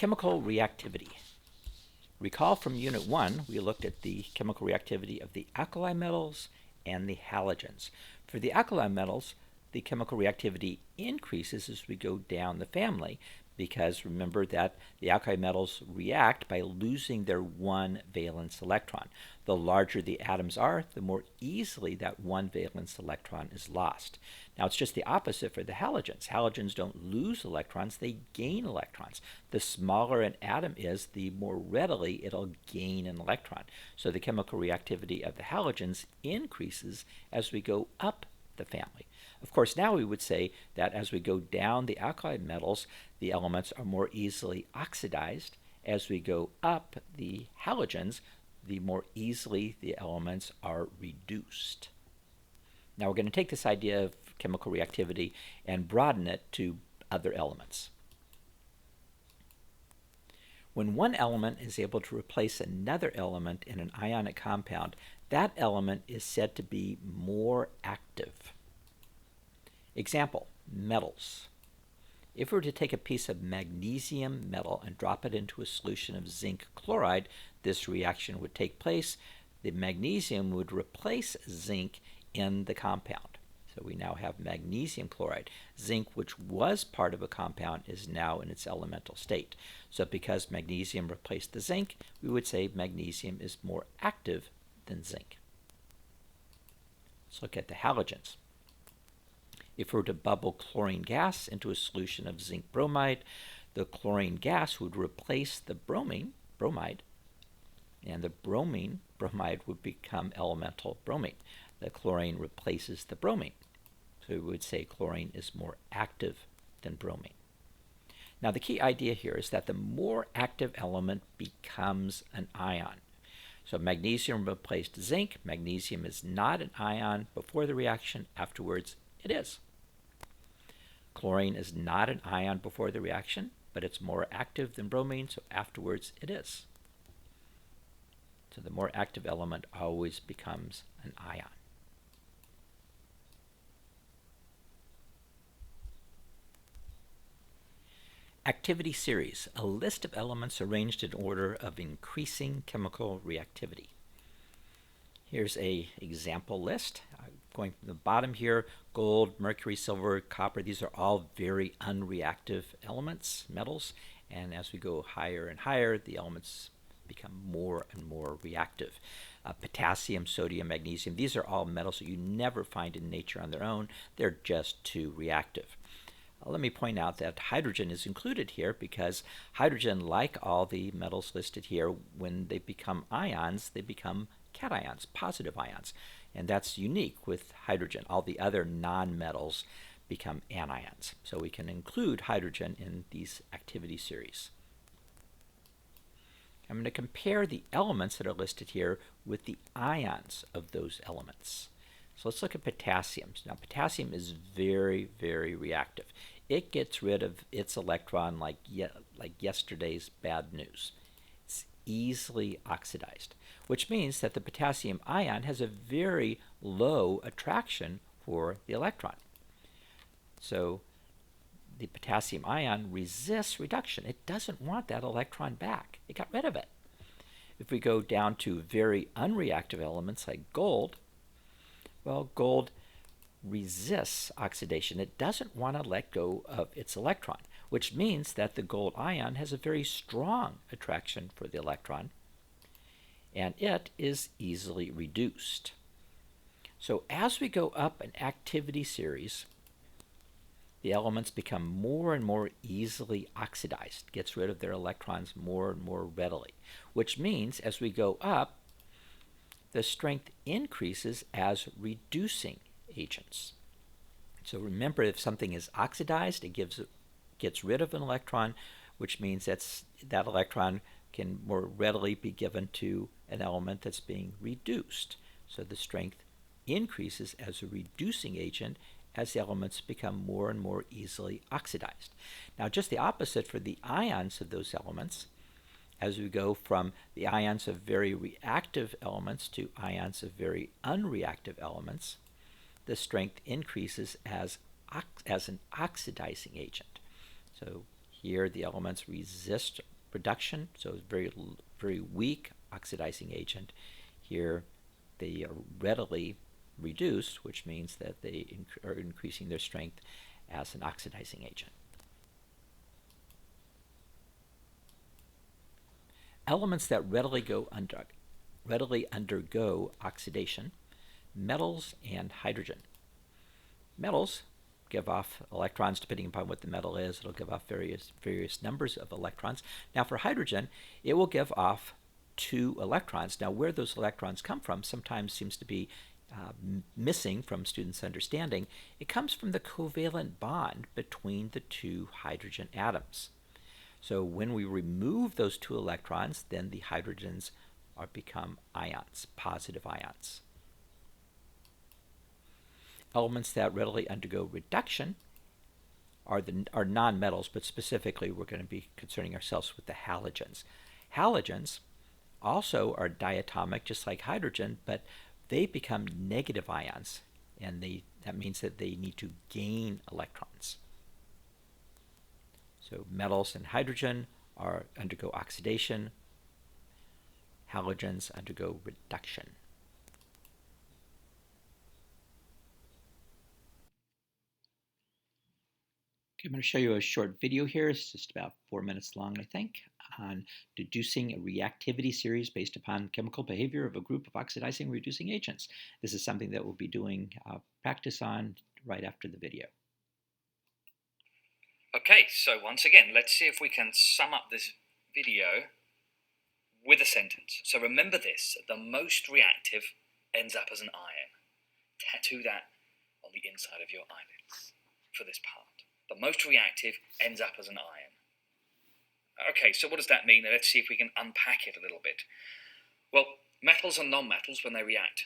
Chemical reactivity. Recall from Unit 1, we looked at the chemical reactivity of the alkali metals and the halogens. For the alkali metals, the chemical reactivity increases as we go down the family, because remember that the alkali metals react by losing their one valence electron. The larger the atoms are, the more easily that one valence electron is lost. Now it's just the opposite for the halogens. Halogens don't lose electrons, they gain electrons. The smaller an atom is, the more readily it'll gain an electron. So the chemical reactivity of the halogens increases as we go up the family. Of course, now we would say that as we go down the alkali metals, the elements are more easily oxidized. As we go up the halogens, the more easily the elements are reduced. Now we're going to take this idea of chemical reactivity and broaden it to other elements. When one element is able to replace another element in an ionic compound, that element is said to be more active. Example, metals. If we were to take a piece of magnesium metal and drop it into a solution of zinc chloride, this reaction would take place. The magnesium would replace zinc in the compound. So we now have magnesium chloride. Zinc, which was part of a compound, is now in its elemental state. So because magnesium replaced the zinc, we would say magnesium is more active than zinc. Let's look at the halogens. If we were to bubble chlorine gas into a solution of zinc bromide, the chlorine gas would replace the bromide, and the bromide would become elemental bromine. The chlorine replaces the bromine. So we would say chlorine is more active than bromine. Now the key idea here is that the more active element becomes an ion. So magnesium replaced zinc. Magnesium is not an ion before the reaction. Afterwards, it is. Chlorine is not an ion before the reaction, but it's more active than bromine, so afterwards it is. So the more active element always becomes an ion. Activity series, a list of elements arranged in order of increasing chemical reactivity. Here's an example list. Going from the bottom here, gold, mercury, silver, copper, these are all very unreactive elements, metals, and as we go higher and higher, the elements become more and more reactive. Potassium, sodium, magnesium, these are all metals that you never find in nature on their own. They're just too reactive. Let me point out that hydrogen is included here because hydrogen, like all the metals listed here, when they become ions, they become cations, positive ions. And that's unique with hydrogen. All the other non-metals become anions. So we can include hydrogen in these activity series. I'm going to compare the elements that are listed here with the ions of those elements. So let's look at potassium. Now potassium is very, very reactive. It gets rid of its electron like yesterday's bad news. It's easily oxidized, which means that the potassium ion has a very low attraction for the electron. So the potassium ion resists reduction. It doesn't want that electron back. It got rid of it. If we go down to very unreactive elements like gold, well, gold resists oxidation. It doesn't want to let go of its electron, which means that the gold ion has a very strong attraction for the electron, and it is easily reduced. So as we go up an activity series, the elements become more and more easily oxidized, gets rid of their electrons more and more readily, which means as we go up, the strength increases as reducing agents. So remember, if something is oxidized, it gets rid of an electron, which means that electron can more readily be given to an element that's being reduced. So the strength increases as a reducing agent as the elements become more and more easily oxidized. Now just the opposite for the ions of those elements. As we go from the ions of very reactive elements to ions of very unreactive elements, the strength increases as an oxidizing agent. So Here, the elements resist reduction, so it's very weak oxidizing agent. Here, they are readily reduced, which means that they are increasing their strength as an oxidizing agent. Elements that readily undergo oxidation: metals and hydrogen. Metals give off electrons depending upon what the metal is. It'll give off various numbers of electrons. Now for hydrogen, it will give off 2 electrons. Now where those electrons come from sometimes seems to be missing from students' understanding. It comes from the covalent bond between the 2 hydrogen atoms. So when we remove those 2 electrons, then the hydrogens become ions, positive ions. Elements that readily undergo reduction are nonmetals, but specifically we're going to be concerning ourselves with the halogens. Halogens also are diatomic, just like hydrogen, but they become negative ions, and that means that they need to gain electrons. So metals and hydrogen undergo oxidation. Halogens undergo reduction. Okay, I'm going to show you a short video here. It's just about 4 minutes long, I think, on deducing a reactivity series based upon chemical behavior of a group of oxidizing reducing agents. This is something that we'll be doing practice on right after the video. Okay, so once again, let's see if we can sum up this video with a sentence. So remember this: the most reactive ends up as an ion. Tattoo that on the inside of your eyelids for this part. The most reactive ends up as an ion. Okay, so what does that mean? Let's see if we can unpack it a little bit. Well, metals and non-metals, when they react,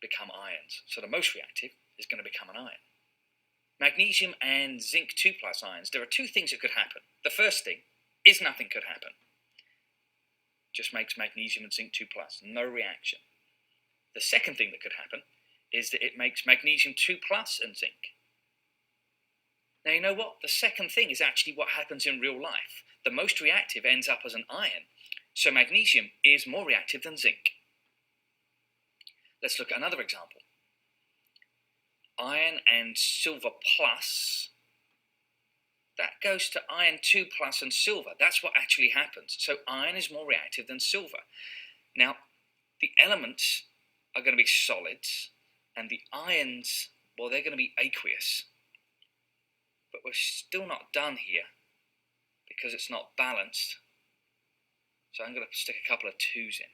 become ions. So the most reactive is going to become an ion. Magnesium and zinc 2+ ions, there are 2 things that could happen. The first thing is nothing could happen. Just makes magnesium and zinc 2+, no reaction. The second thing that could happen is that it makes magnesium 2+ and zinc. Now you know what? The second thing is actually what happens in real life. The most reactive ends up as an ion, so magnesium is more reactive than zinc. Let's look at another example. Iron and silver plus, that goes to iron 2+ and silver. That's what actually happens. So iron is more reactive than silver. Now, the elements are going to be solids, and the ions, well, they're going to be aqueous. But we're still not done here because it's not balanced. So I'm going to stick a couple of 2's in.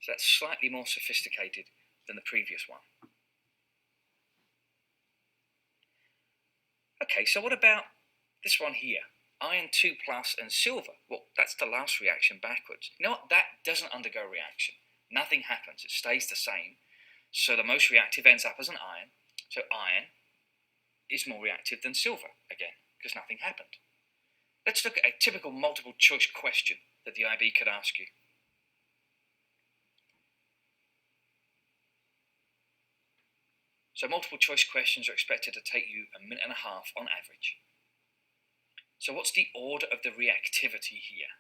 So that's slightly more sophisticated than the previous one. Okay, so what about this one here? Iron 2+ and silver. Well, that's the last reaction backwards. You know what? That doesn't undergo reaction. Nothing happens. It stays the same. So the most reactive ends up as an ion. So iron is more reactive than silver, again, because nothing happened. Let's look at a typical multiple choice question that the IB could ask you. So multiple choice questions are expected to take you 1.5 minutes on average. So what's the order of the reactivity here?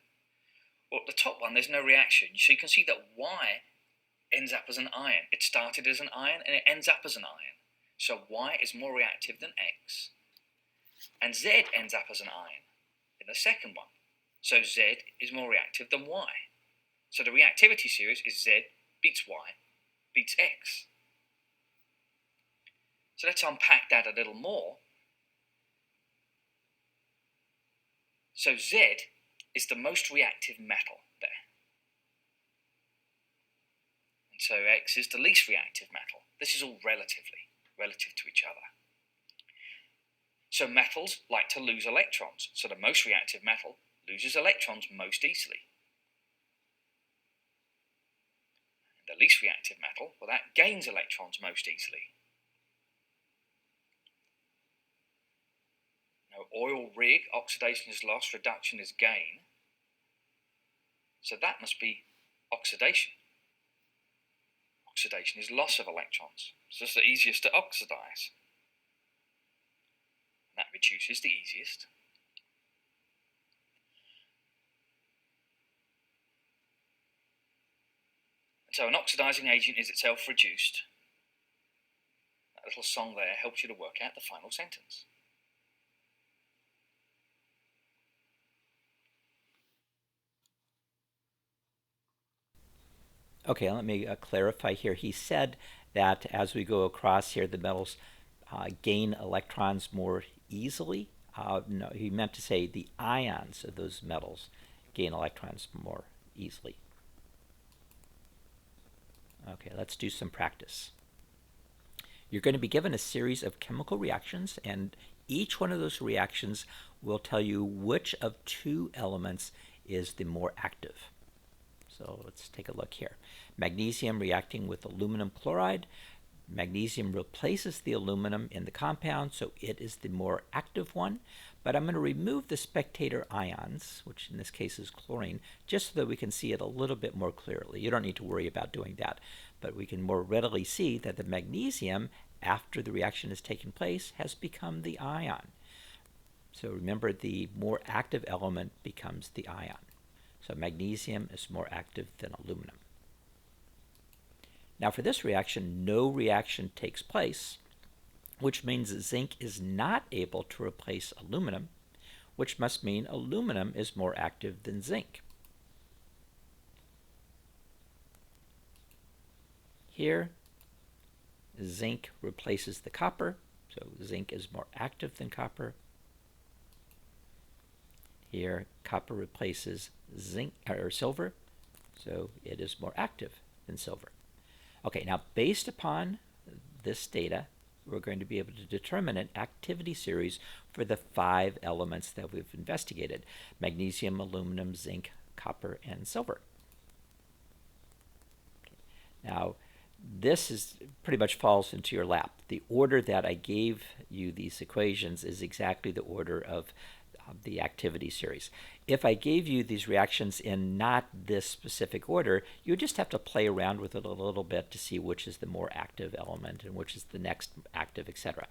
Well, the top one, there's no reaction. So you can see that Y ends up as an ion. It started as an ion and it ends up as an ion. So Y is more reactive than X. And Z ends up as an ion in the second one. So Z is more reactive than Y. So the reactivity series is Z beats Y beats X. So let's unpack that a little more. So Z is the most reactive metal there. And so X is the least reactive metal. This is all relative to each other. So metals like to lose electrons. So the most reactive metal loses electrons most easily. And the least reactive metal, well, that gains electrons most easily. Now, oil rig, oxidation is loss, reduction is gain. So that must be oxidation. Oxidation is loss of electrons. So it's the easiest to oxidize. That reduces the easiest. So an oxidizing agent is itself reduced. That little song there helps you to work out the final sentence. Okay, let me clarify here. He said that as we go across here, the metals gain electrons more easily. No, he meant to say the ions of those metals gain electrons more easily. Okay, let's do some practice. You're going to be given a series of chemical reactions, and each one of those reactions will tell you which of two elements is the more active. So let's take a look here. Magnesium reacting with aluminum chloride. Magnesium replaces the aluminum in the compound, so it is the more active one. But I'm going to remove the spectator ions, which in this case is chlorine, just so that we can see it a little bit more clearly. You don't need to worry about doing that, but we can more readily see that the magnesium, after the reaction has taken place, has become the ion. So remember, the more active element becomes the ion. So magnesium is more active than aluminum. Now for this reaction, no reaction takes place, which means that zinc is not able to replace aluminum, which must mean aluminum is more active than zinc. Here, zinc replaces the copper, so zinc is more active than copper. Here, copper replaces zinc or silver, so it is more active than silver. Okay, now based upon this data, we're going to be able to determine an activity series for the 5 elements that we've investigated: magnesium, aluminum, zinc, copper, and silver. Okay. Now, this pretty much falls into your lap. The order that I gave you these equations is exactly the order of the activity series. If I gave you these reactions in not this specific order, you would just have to play around with it a little bit to see which is the more active element and which is the next active, etc.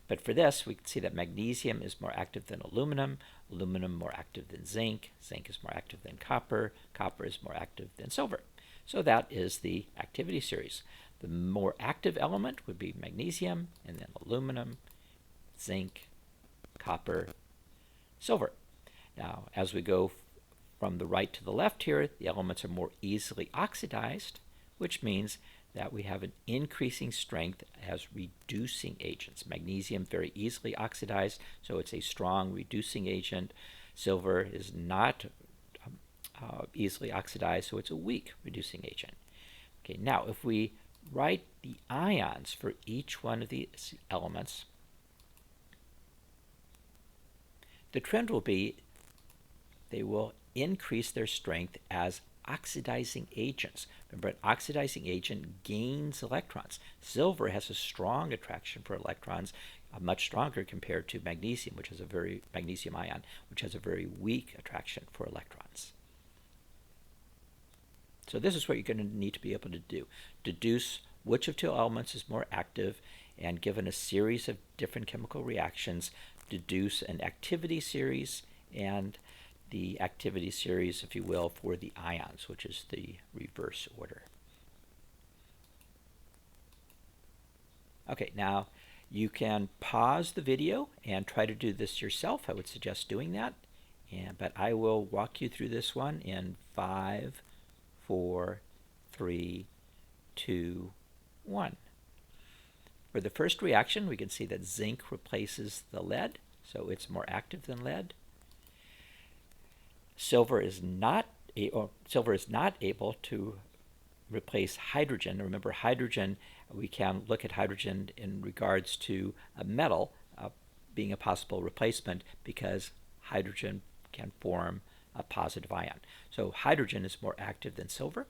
But for this, we can see that magnesium is more active than aluminum, aluminum more active than zinc, zinc is more active than copper, copper is more active than silver. So that is the activity series. The more active element would be magnesium, and then aluminum, zinc, copper, silver. Now, as we go from the right to the left here, the elements are more easily oxidized, which means that we have an increasing strength as reducing agents. Magnesium very easily oxidized, so it's a strong reducing agent. Silver is not easily oxidized, so it's a weak reducing agent. Okay, now if we write the ions for each one of these elements, the trend will be they will increase their strength as oxidizing agents. Remember, an oxidizing agent gains electrons. Silver has a strong attraction for electrons, much stronger compared to magnesium, which has a very magnesium ion, which has a very weak attraction for electrons. So this is what you're going to need to be able to do. Deduce which of two elements is more active, and given a series of different chemical reactions, deduce an activity series and the activity series, if you will, for the ions, which is the reverse order. Okay, now you can pause the video and try to do this yourself. I would suggest doing that. But I will walk you through this one in 5, 4, 3, 2, 1. For the first reaction, we can see that zinc replaces the lead, so it's more active than lead. Silver is not able to replace hydrogen. Remember, hydrogen, we can look at hydrogen in regards to a metal being a possible replacement, because hydrogen can form a positive ion. So hydrogen is more active than silver.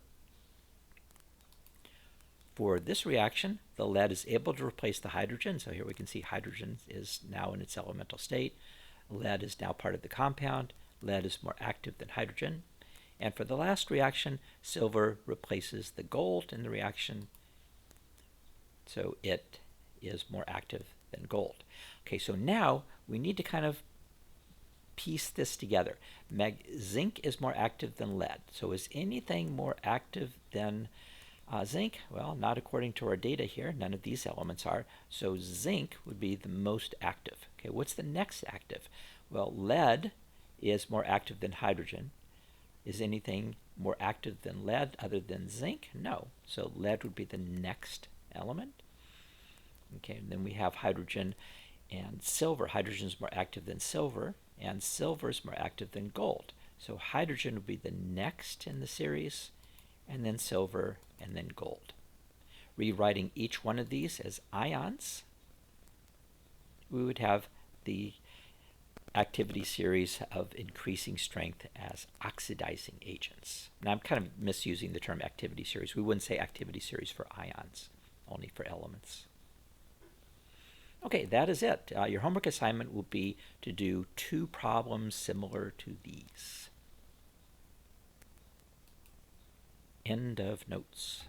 For this reaction, the lead is able to replace the hydrogen. So here we can see hydrogen is now in its elemental state. Lead is now part of the compound. Lead is more active than hydrogen. And for the last reaction, silver replaces the gold in the reaction. So it is more active than gold. Okay, so now we need to kind of piece this together. Zinc is more active than lead. So is anything more active than Zinc, well, not according to our data here. None of these elements are. So zinc would be the most active. Okay, what's the next active? Well, lead is more active than hydrogen. Is anything more active than lead other than zinc? No. So lead would be the next element. Okay, and then we have hydrogen and silver. Hydrogen is more active than silver, and silver is more active than gold. So hydrogen would be the next in the series, and then silver, and then gold. Rewriting each one of these as ions, we would have the activity series of increasing strength as oxidizing agents. Now I'm kind of misusing the term activity series. We wouldn't say activity series for ions, only for elements. Okay, that is it. Your homework assignment will be to do 2 problems similar to these. End of notes.